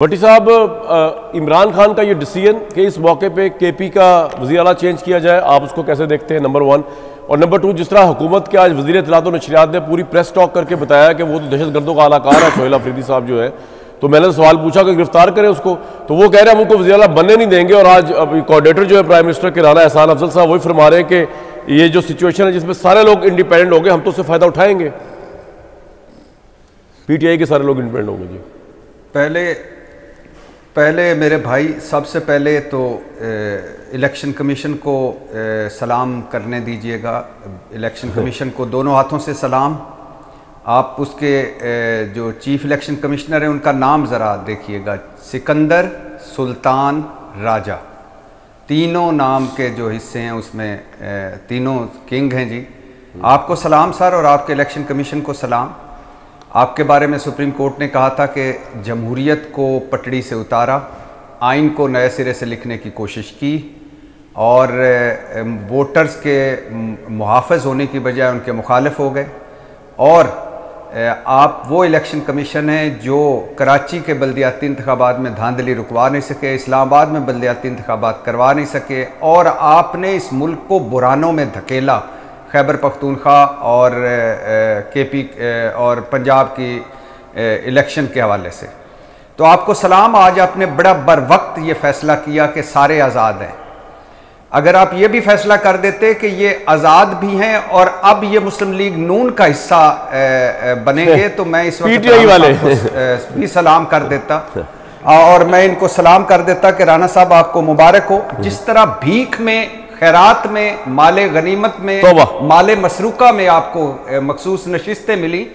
भट्टी साहब, इमरान खान का ये डिसीजन कि इस मौके पे केपी का वज़ीर आला चेंज किया जाए, आप उसको कैसे देखते हैं? Number one. और नंबर टू, जिस तरह हुकूमत के आज वज़ीर इत्तलात व नशरियात ने पूरी प्रेस टॉक करके बताया कि वो तो दहशत गर्दों का आलाकार है सोहेल अफरीदी साहब जो है, तो मैंने सवाल पूछा कि गिरफ्तार करें उसको, तो वो कह रहे हैं हम उनको वज़ीर आला बनने नहीं देंगे। और आज अभी कोऑर्डिनेटर जो है प्राइम मिनिस्टर के राना एहसान अफजल साहब वही फरमा रहे हैं कि ये जो सिचुएशन है जिसमें सारे लोग इंडिपेंडेंट हो गए, हम तो उससे फ़ायदा उठाएंगे। PTI के सारे लोग इंडिपेंडेंट होंगे। जी पहले मेरे भाई, सबसे पहले तो इलेक्शन कमीशन को सलाम करने दीजिएगा। इलेक्शन कमीशन को दोनों हाथों से सलाम। आप उसके जो चीफ इलेक्शन कमिश्नर हैं उनका नाम ज़रा देखिएगा, सिकंदर सुल्तान राजा। तीनों नाम के जो हिस्से हैं उसमें तीनों किंग हैं जी। आपको सलाम सर, और आपके इलेक्शन कमीशन को सलाम। आपके बारे में सुप्रीम कोर्ट ने कहा था कि जमहूरियत को पटड़ी से उतारा, आइन को नए सिरे से लिखने की कोशिश की और वोटर्स के मुहाफ़िज़ होने की बजाय उनके मुखालिफ हो गए। और आप वो इलेक्शन कमीशन हैं जो कराची के बल्दियाती इंतखाबात में धांधली रुकवा नहीं सके, इस्लामाबाद में बल्दियाती इंतखाबात करवा नहीं सके, और आपने इस मुल्क को बुरानों में धकेला खैबर पख्तूनख्वा और KP और पंजाब की इलेक्शन के हवाले से। तो आपको सलाम। आज आपने बड़ा बर वक्त ये फैसला किया कि सारे आज़ाद हैं। अगर आप ये भी फैसला कर देते कि ये आज़ाद भी हैं और अब ये मुस्लिम लीग नून का हिस्सा बनेंगे, तो मैं इस वक्त PTI वाले भी सलाम कर देता और मैं इनको सलाम कर देता कि राना साहब आपको मुबारक हो। जिस तरह भीख में, खैरात में, माले गनीमत में, माले मसरूका में आपको मखसूस नशिस्तें मिली,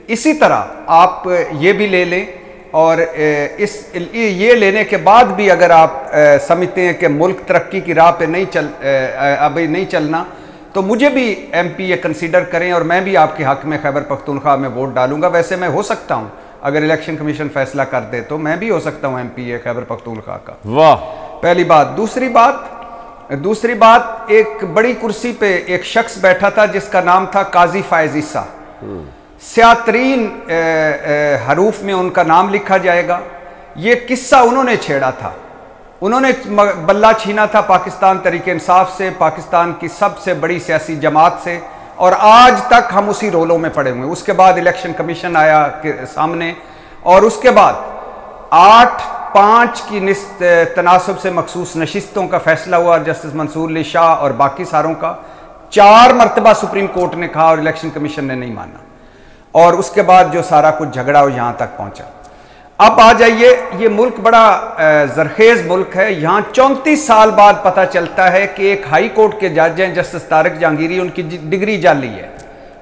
इसी तरह आप ये भी ले लें। और ये लेने के बाद भी अगर आप समझते हैं कि मुल्क तरक्की की राह पे अभी नहीं चलना, तो मुझे भी MPA कंसीडर करें और मैं भी आपके हक में खैबर पख्तूनख्वा में वोट डालूंगा। वैसे मैं हो सकता हूँ, अगर इलेक्शन कमीशन फैसला कर दे तो मैं भी हो सकता हूँ MPA खैबर पख्तूनख्वा का। वाह, पहली बात। दूसरी बात, एक बड़ी कुर्सी पे एक शख्स बैठा था जिसका नाम था काजी फायज ईसा। स्यातरीन हरूफ में उनका नाम लिखा जाएगा। ये किस्सा उन्होंने छेड़ा था। उन्होंने बल्ला छीना था पाकिस्तान तहरीक इंसाफ से, पाकिस्तान की सबसे बड़ी सियासी जमात से, और आज तक हम उसी रोलों में पड़े हुए। उसके बाद इलेक्शन कमीशन आया सामने, और उसके बाद 8-5 की तनासब से मखसूस नशिस्तों का फैसला हुआ, जस्टिस मंसूर अली शाह और बाकी सारों का। 4 मरतबा सुप्रीम कोर्ट ने कहा और इलेक्शन कमीशन ने नहीं माना, और उसके बाद जो सारा कुछ झगड़ा हो यहाँ तक पहुँचा। अब आ जाइए, ये मुल्क बड़ा जरखेज मुल्क है। यहाँ 34 साल बाद पता चलता है कि एक हाई कोर्ट के जज हैं जस्टिस तारिक जहांगीरी, उनकी डिग्री जाली है।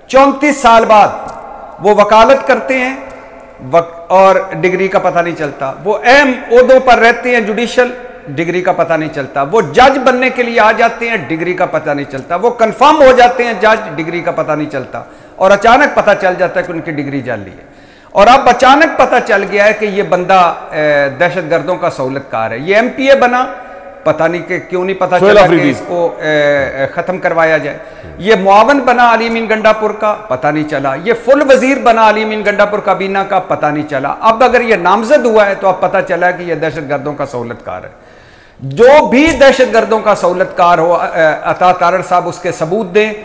34 साल बाद वो वकालत करते हैं और डिग्री का पता नहीं चलता। वो अहम ओहदों पर रहते हैं जुडिशल, डिग्री का पता नहीं चलता। वो जज बनने के लिए आ जाते हैं, डिग्री का पता नहीं चलता। वो कंफर्म हो जाते हैं जज, डिग्री का पता नहीं चलता, और अचानक पता चल जाता है कि उनकी डिग्री जाली है। और अब अचानक पता चल गया है कि ये बंदा दहशत गर्दों का सहूलतकार है। ये MPA बना, पता नहीं कि क्यों नहीं पता चला कि इसको ख़त्म करवाया जाए। ये मुआवन बना अली मीन गंडापुर का, पता नहीं चला। ये फुल वजीर बना अली मीन गंडापुर काबीना का, पता नहीं चला। अब अगर ये नामजद हुआ है तो अब पता चला कि ये दहशत गर्दों का सहूलतकार है। जो भी दहशत गर्दों का सहूलतकार हो, अता तारड़ साहब उसके सबूत दें।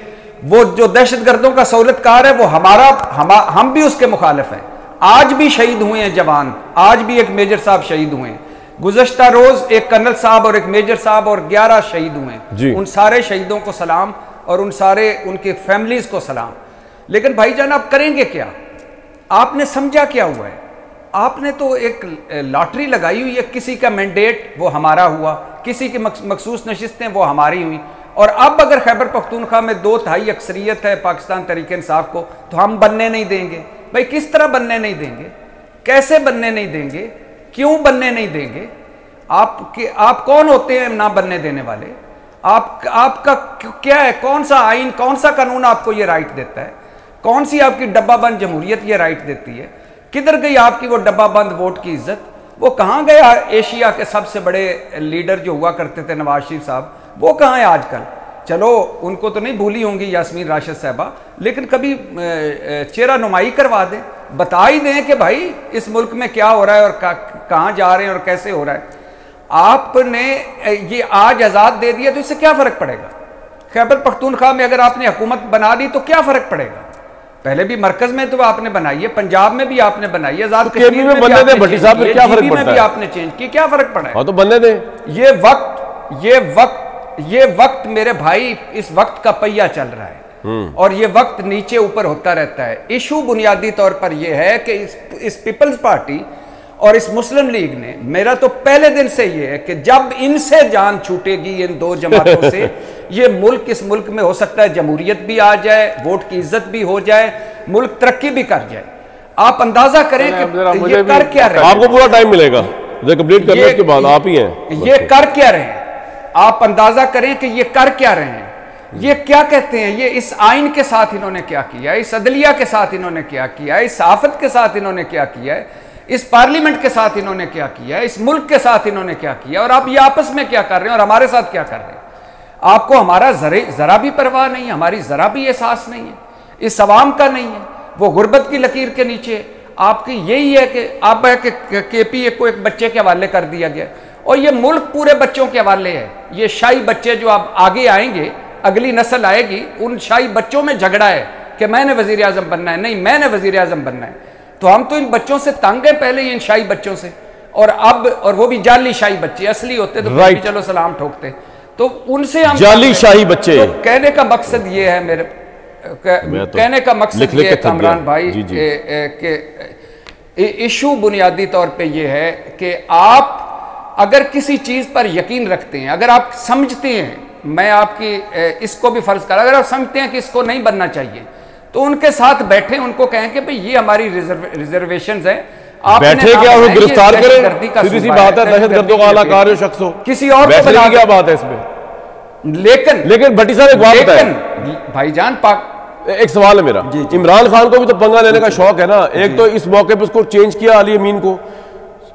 वो जो दहशत गर्दों का सहूलतकार है वो हम भी उसके मुखालिफ हैं। आज भी शहीद हुए हैं जवान, आज भी एक मेजर साहब शहीद हुए हैं। गुज़श्ता रोज एक कर्नल साहब और एक मेजर साहब और 11 शहीद हुए। उन सारे शहीदों को सलाम और उन सारे उनके फैमिलीज को सलाम। लेकिन भाईजान, आप करेंगे क्या? आपने समझा क्या हुआ है? आपने तो एक लॉटरी लगाई हुई है। किसी का मैंडेट वो हमारा हुआ, किसी की मखसूस नशिस्तें वो हमारी हुई, और अब अगर खैबर पख्तूनख्वा में 2/3 अक्सरियत है पाकिस्तान तहरीक इंसाफ को, तो हम बनने नहीं देंगे। भाई, किस तरह बनने नहीं देंगे? कैसे बनने नहीं देंगे? क्यों बनने नहीं देंगे? आप कौन होते हैं ना बनने देने वाले? आपका क्या है? कौन सा आइन, कौन सा कानून आपको ये राइट देता है? कौन सी आपकी डब्बाबंद जमहूरियत ये राइट देती है? किधर गई आपकी वो डब्बाबंद वोट की इज्जत? वो कहाँ गया? एशिया के सबसे बड़े लीडर जो हुआ करते थे नवाज शरीफ साहब, वो कहाँ है आजकल? चलो उनको तो नहीं भूली होंगी यास्मीन राशिद साहबा, लेकिन कभी चेहरा नुमाई करवा दें। बता ही दें कि भाई इस मुल्क में क्या हो रहा है और कहां जा रहे हैं और कैसे हो रहा है। आपने ये आज आजाद दे दिया तो इससे क्या फर्क पड़ेगा? खैबर पख्तूनख्वा में अगर आपने हुकूमत बना दी तो क्या फर्क पड़ेगा? पहले भी मरकज में तो आपने बनाई है, पंजाब में भी आपने बनाई है, आजाद कश्मीर में बनने दे भट्टी साहब, क्या फर्क पड़ता है? भी आपने चेंज की, क्या फर्क पड़ा है? तो बनने दे। ये वक्त मेरे भाई, इस वक्त का पहिया चल रहा है और ये वक्त नीचे ऊपर होता रहता है। इशू बुनियादी तौर पर यह है कि इस पीपल्स पार्टी और इस मुस्लिम लीग ने, मेरा तो पहले दिन से ये है कि जब इनसे जान छूटेगी इन दो जमातों से, ये मुल्क, इस मुल्क में हो सकता है जमहूरियत भी आ जाए, वोट की इज्जत भी हो जाए, मुल्क तरक्की भी कर जाए। आप अंदाजा करें कि ये कर क्या रहे हैं। आपको पूरा टाइम मिलेगा कंप्लीट करने के बाद, आप ही हैं। ये कर क्या रहे हैं, आप अंदाजा करें कि ये कर क्या रहे हैं। ये क्या कहते हैं, ये इस आइन के साथ इन्होंने क्या किया, इस अदलिया के साथ इन्होंने क्या किया, इस सहाफत के साथ इन्होंने क्या किया है, इस पार्लियामेंट के साथ इन्होंने क्या किया है, इस मुल्क के साथ इन्होंने क्या किया, और आप ये आपस में क्या कर रहे हैं और हमारे साथ क्या कर रहे हैं। आपको हमारा जरा भी परवाह नहीं है, हमारी जरा भी एहसास नहीं है, इस अवाम का नहीं है। वो गुर्बत की लकीर के नीचे आपकी यही है कि आप KPA को एक बच्चे के हवाले कर दिया गया और ये मुल्क पूरे बच्चों के हवाले है। ये शाही बच्चे जो अब आगे आएंगे, अगली नस्ल आएगी, उन शाही बच्चों में झगड़ा है कि मैंने वजीर आजम बनना है, नहीं मैंने वजीर आजम बनना है। तो हम तो इन बच्चों से तंग हैं पहले ही, इन शाही बच्चों से, और वो भी जाली शाही बच्चे, असली होते तो भी चलो सलाम ठोकते, तो उनसे हम जाली शाही बच्चे। तो कहने का मकसद ये है मेरे, कहने का मकसद ये है कामरान भाई कि इशू बुनियादी तौर पे ये है कि आप अगर किसी चीज पर यकीन रखते हैं, अगर आप समझते हैं, मैं आपकी इसको भी फर्ज कर, अगर आप समझते हैं कि इसको नहीं बनना चाहिए तो उनके साथ बैठे, उनको कहें कि भाई ये हमारी रिजर्वेशंस है, आप बैठे क्या हो, गिरफ्तार करें, सीधी सी बात है, दहशतगर्दों का आला कार शख्स हो, किसी और को बना, क्या बात है इसमें। लेकिन भट्टी साहब एक बात बताएं भाईजान, एक सवाल है मेरा, इमरान खान को भी तो पंगा लेने का शौक है ना। एक तो इस मौके पर उसको चेंज किया अली अमीन को,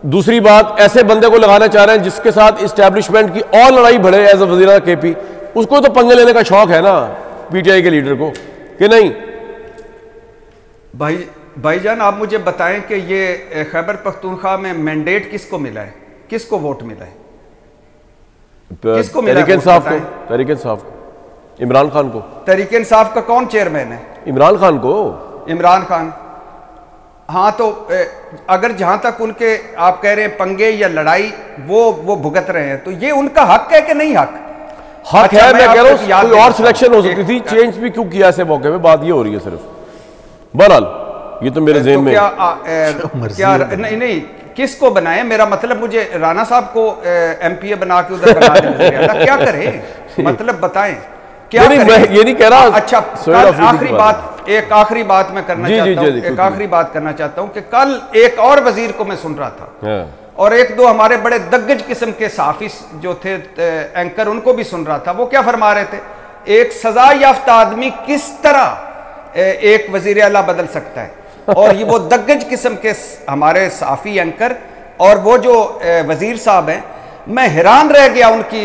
दूसरी बात ऐसे बंदे को लगाना चाह रहे हैं जिसके साथ इस्टेब्लिशमेंट की और लड़ाई बढ़े एज अ वज़ीर KP, उसको तो पंगे लेने का शौक है ना PTI के लीडर को, कि नहीं? भाईजान आप मुझे बताएं कि ये खैबर पख्तूनख्वा में मैंडेट किसको मिला है, किसको वोट मिला है, किसको मिला है? तहरीक इंसाफ को, इमरान खान को। तहरीक इंसाफ का कौन चेयरमैन है? इमरान खान को। इमरान खान, हाँ। तो अगर जहां तक उनके आप कह रहे हैं पंगे या लड़ाई वो भुगत रहे हैं, तो ये उनका हक है कि नहीं हक? हक है। मैं कह रहा हूं कोई और सिलेक्शन हो सकती थी, चेंज भी क्यों किया ऐसे मौके पे, बात ये हो रही है सिर्फ। बहरहाल ये तो मेरे ज़हन में क्या नहीं किसको बनाए, मेरा मतलब मुझे राना साहब को MPA बना के उधर बना दें, क्या करें, मतलब बताएं क्या करें? मैं ये नहीं कह रहा। अच्छा, एक आखिरी बात मैं करना चाहता हूं, एक आखिरी बात करना चाहता हूं कि कल एक और वजीर को मैं सुन रहा था और एक दो हमारे बड़े दिग्गज किस्म के सहाफी जो थे, एंकर, उनको भी सुन रहा था। वो क्या फरमा रहे थे, एक सजा याफ्ता आदमी किस तरह एक वजीर आला बदल सकता है, और ये वो दिग्गज किस्म के हमारे सहाफी एंकर और वो जो वजीर साहब हैं, मैं हैरान रह गया उनकी,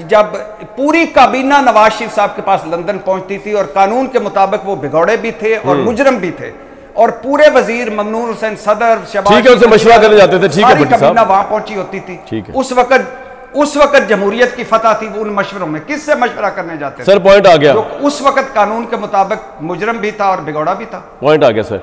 जब पूरी काबीना नवाज शरीफ साहब के पास लंदन पहुंचती थी और कानून के मुताबिक वो भिगौड़े भी थे और मुजरम भी थे, और पूरे वजीर ममनून हुसैन सदर, ठीक है, उनसे मशवरा करने जाते थे, ठीक है, काबीना वहां पहुंची होती थी। उस वक्त जमहूरियत की फतह थी, उन मशवरों में किससे मशवरा करने जाते थे? सर पॉइंट आ गया, उस वक्त कानून के मुताबिक मुजरम भी था और भिगौड़ा भी था। पॉइंट आ गया सर।